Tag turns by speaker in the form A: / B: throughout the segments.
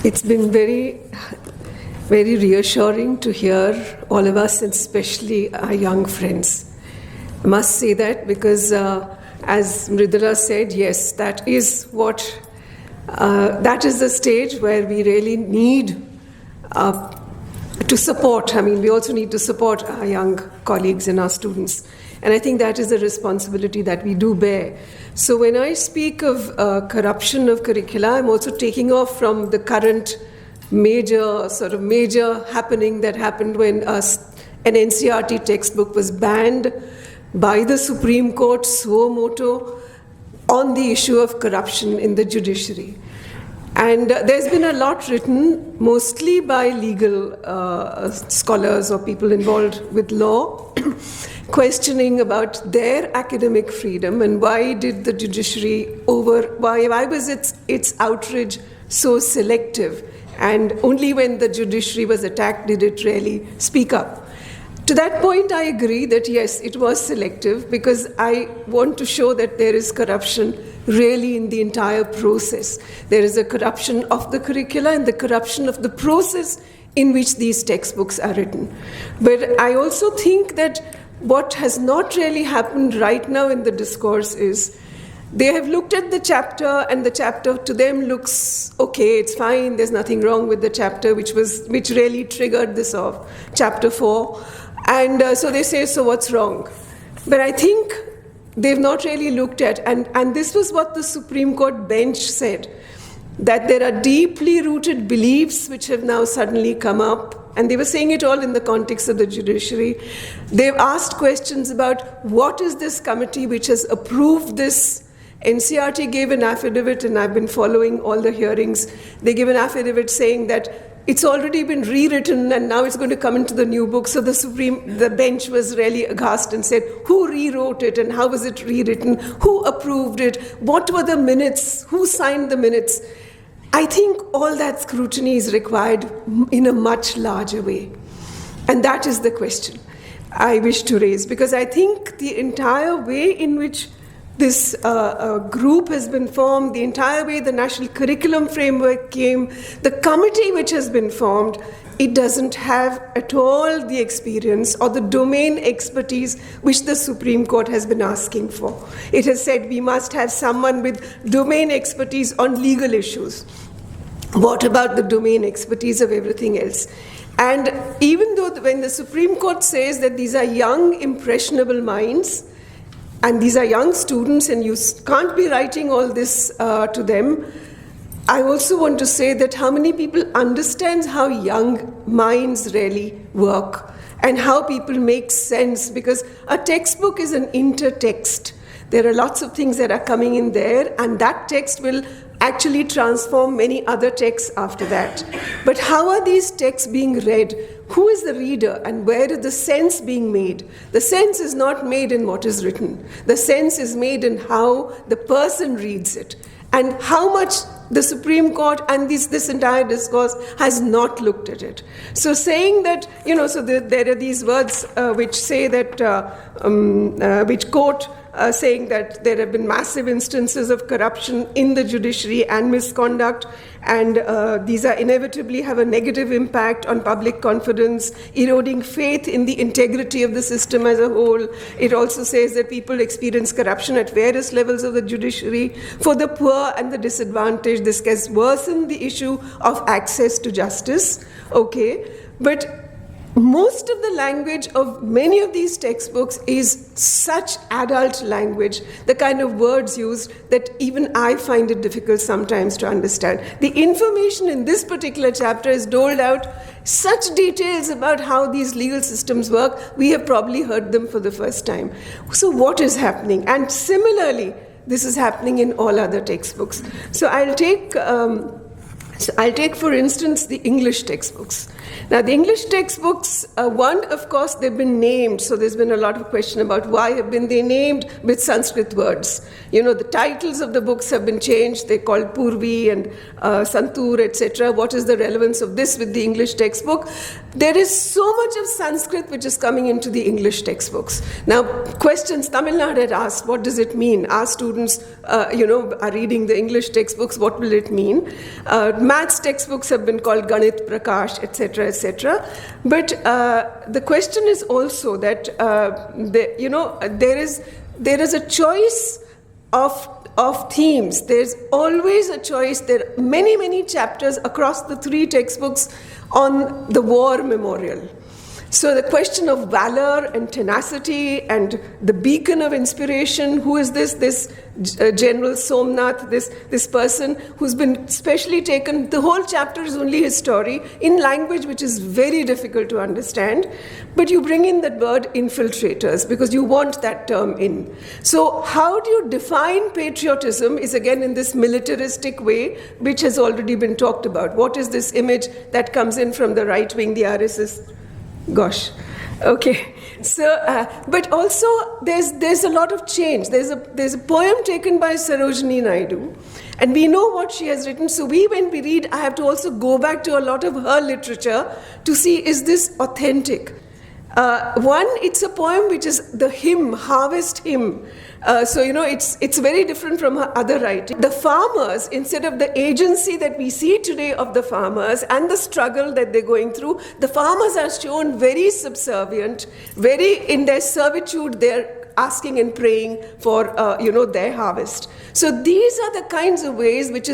A: It's been very, very reassuring to hear all of us, and especially our young friends. I must say that because, as Mridula said, yes, that is the stage where we really need to support. I mean, we also need to support our young colleagues and our students. And I think that is a responsibility that we do bear. So when I speak of corruption of curricula, I'm also taking off from the current major happening that happened when an NCERT textbook was banned by the Supreme Court suo moto on the issue of corruption in the judiciary. And there's been a lot written, mostly by legal scholars or people involved with law, questioning about their academic freedom and why did the judiciary why was its outrage so selective, and only when the judiciary was attacked did it really speak up. To that point, I agree that yes, it was selective, because I want to show that there is corruption really in the entire process. There is a corruption of the curricula and the corruption of the process in which these textbooks are written. But I also think that what has not really happened right now in the discourse is they have looked at the chapter, and the chapter to them looks okay, it's fine, there's nothing wrong with the chapter, which really triggered this off, chapter 4. And so they say, so what's wrong? But I think they've not really looked at, and this was what the Supreme Court bench said, that there are deeply rooted beliefs which have now suddenly come up, and they were saying it all in the context of the judiciary. They've asked questions about what is this committee which has approved this. NCERT gave an affidavit, and I've been following all the hearings. They gave an affidavit saying that it's already been rewritten and now it's going to come into the new book. So the bench was really aghast and said, who rewrote it and how was it rewritten? Who approved it? What were the minutes? Who signed the minutes? I think all that scrutiny is required in a much larger way. And that is the question I wish to raise, because I think the entire way in which this group has been formed, the entire way the National Curriculum Framework came, the committee which has been formed, it doesn't have at all the experience or the domain expertise which the Supreme Court has been asking for. It has said we must have someone with domain expertise on legal issues. What about the domain expertise of everything else? And even though when the Supreme Court says that these are young, impressionable minds, and these are young students, and you can't be writing all this to them, I also want to say that how many people understand how young minds really work and how people make sense, because a textbook is an intertext. There are lots of things that are coming in there, and that text will actually transform many other texts after that. But how are these texts being read? Who is the reader, and where is the sense being made? The sense is not made in what is written. The sense is made in how the person reads it, and how much the Supreme Court and this entire discourse has not looked at it. So saying that, there are these words which say that, which quote, saying that there have been massive instances of corruption in the judiciary and misconduct, and these are inevitably have a negative impact on public confidence, eroding faith in the integrity of the system as a whole. It also says that people experience corruption at various levels of the judiciary. For the poor and the disadvantaged, this has worsened the issue of access to justice. Okay, but most of the language of many of these textbooks is such adult language, the kind of words used, that even I find it difficult sometimes to understand. The information in this particular chapter is doled out such details about how these legal systems work, we have probably heard them for the first time. So what is happening? And similarly, this is happening in all other textbooks. So I'll take, for instance, the English textbooks. Now, the English textbooks, one, of course, they've been named, so there's been a lot of question about why have been they named with Sanskrit words. The titles of the books have been changed. They're called Purvi and Santur, etc. What is the relevance of this with the English textbook? There is so much of Sanskrit which is coming into the English textbooks. Now, questions Tamil Nadu had asked, what does it mean? Our students, are reading the English textbooks, what will it mean? Maths textbooks have been called Ganit Prakash, etc., etc. But the question is also that there is a choice of themes. There's always a choice. There are many chapters across the 3 textbooks on the war memorial. So the question of valor and tenacity and the beacon of inspiration, who is this General Somnath, this person who's been specially taken, the whole chapter is only his story in language which is very difficult to understand, but you bring in that word infiltrators because you want that term in. So how do you define patriotism is again in this militaristic way which has already been talked about. What is this image that comes in from the right wing, the RSS? Gosh, okay. So, but also there's a lot of change. There's a poem taken by Sarojini Naidu, and we know what she has written. So when we read, I have to also go back to a lot of her literature to see, is this authentic? One, it's a poem which is the hymn, harvest hymn. So it's very different from her other writing. The farmers, instead of the agency that we see today of the farmers and the struggle that they're going through, the farmers are shown very subservient, very in their servitude. They're asking and praying for their harvest. So these are the kinds of ways which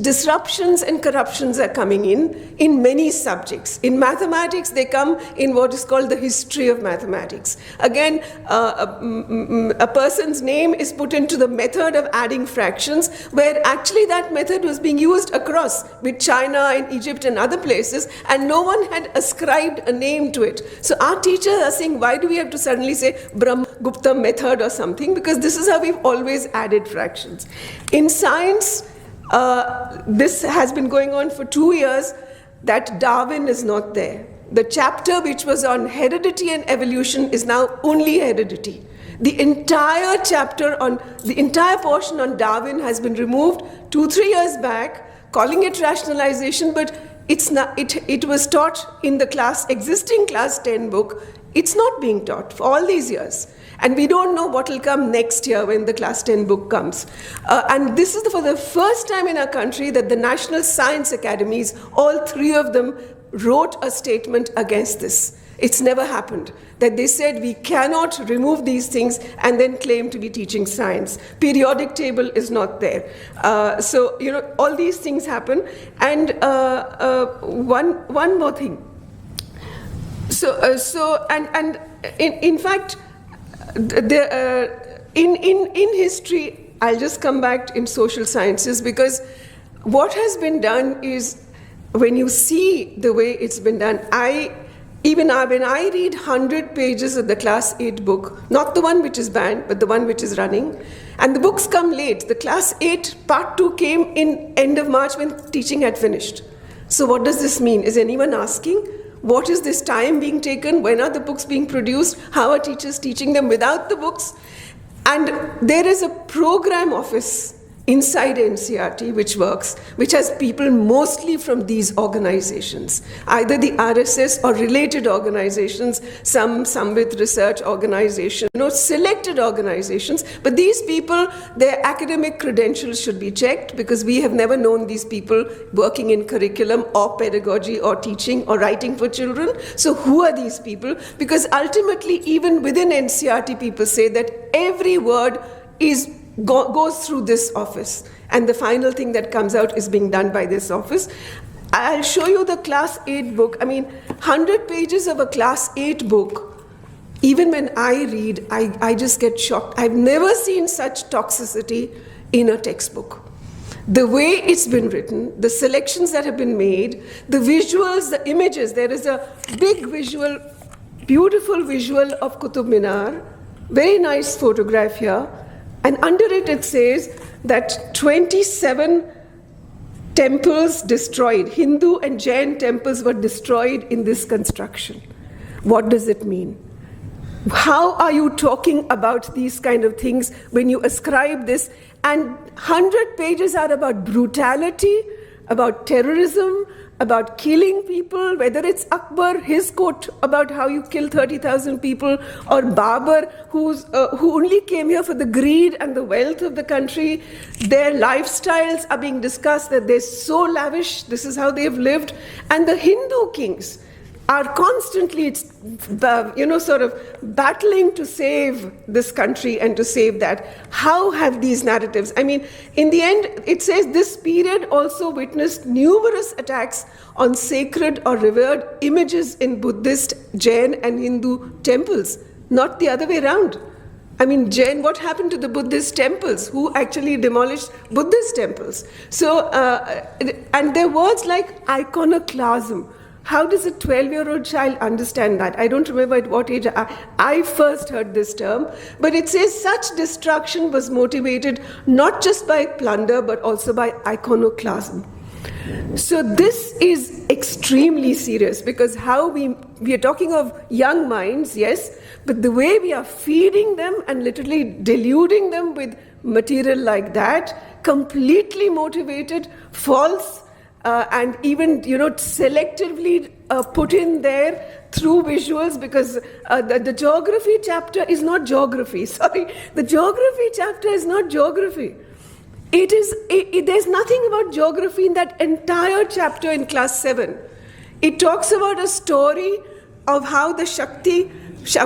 A: disruptions and corruptions are coming in many subjects. In mathematics, they come in what is called the history of mathematics. Again, a person's name is put into the method of adding fractions, where actually that method was being used across with China and Egypt and other places, and no one had ascribed a name to it. So our teachers are saying, why do we have to suddenly say Brahmagupta method or something? Because this is how we've always added fractions. In science, this has been going on for 2 years, that Darwin is not there. The chapter which was on heredity and evolution is now only heredity. The entire portion on Darwin has been removed 2-3 years back, calling it rationalization, but it was taught in the existing class 10 book. It's not being taught for all these years. And we don't know what will come next year when the class 10 book comes. And this is for the first time in our country that the National Science Academies, all 3 of them, wrote a statement against this. It's never happened. That they said we cannot remove these things and then claim to be teaching science. Periodic table is not there. So, all these things happen. And one more thing. In fact, in history, I'll just come back in social sciences, because what has been done is, when you see the way it's been done, when I read 100 pages of the class 8 book, not the one which is banned, but the one which is running, and the books come late. The class 8 part 2 came in end of March when teaching had finished. So what does this mean? Is anyone asking? What is this time being taken? When are the books being produced? How are teachers teaching them without the books? And there is a program office inside NCERT which works, which has people mostly from these organizations, either the RSS or related organizations, some with research organizations, selected organizations. But these people, their academic credentials should be checked, because we have never known these people working in curriculum or pedagogy or teaching or writing for children. So who are these people? Because ultimately, even within NCERT, people say that every word goes through this office, and the final thing that comes out is being done by this office. I'll show you the class 8 book. 100 pages of a class 8 book, even when I read, I just get shocked. I've never seen such toxicity in a textbook. The way it's been written, the selections that have been made, the visuals, the images. There is a big visual, beautiful visual of Qutub Minar, very nice photograph here. And under it says that 27 temples destroyed, Hindu and Jain temples were destroyed in this construction. What does it mean? How are you talking about these kind of things when you ascribe this? And 100 pages are about brutality, about terrorism, about killing people, whether it's Akbar, his quote about how you kill 30,000 people, or Babur, who only came here for the greed and the wealth of the country. Their lifestyles are being discussed, that they're so lavish, this is how they've lived. And the Hindu kings are constantly, sort of battling to save this country and to save that. How have these narratives, I mean, in the end, it says this period also witnessed numerous attacks on sacred or revered images in Buddhist, Jain, and Hindu temples, not the other way around. I mean, Jain, what happened to the Buddhist temples? Who actually demolished Buddhist temples? So, and there are words like iconoclasm. How does a 12-year-old child understand that? I don't remember at what age I first heard this term, but it says such destruction was motivated not just by plunder, but also by iconoclasm. So this is extremely serious, because how we are talking of young minds, yes, but the way we are feeding them and literally deluding them with material like that, completely motivated, false, and even, selectively put in there through visuals, because the geography chapter is not geography. Sorry, the geography chapter is not geography. There's nothing about geography in that entire chapter in class 7. It talks about a story of how the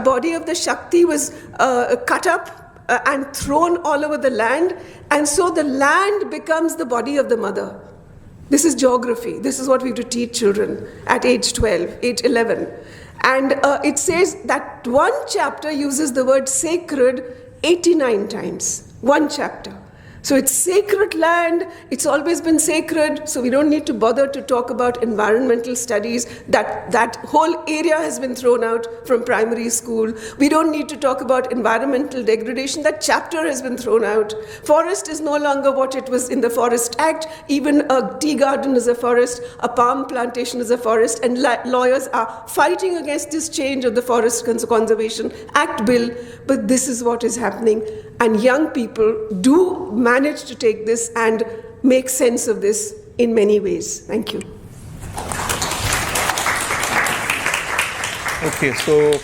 A: body of the Shakti was cut up and thrown all over the land, and so the land becomes the body of the mother. This is geography. This is what we have to teach children at age 12, age 11. And it says that one chapter uses the word sacred 89 times. One chapter. So it's sacred land, it's always been sacred, so we don't need to bother to talk about environmental studies. That whole area has been thrown out from primary school. We don't need to talk about environmental degradation. That chapter has been thrown out. Forest is no longer what it was in the Forest Act. Even a tea garden is a forest, a palm plantation is a forest, and lawyers are fighting against this change of the Forest Conservation Act bill. But this is what is happening, and young people do manage to take this and make sense of this in many ways. Thank you.
B: Okay, so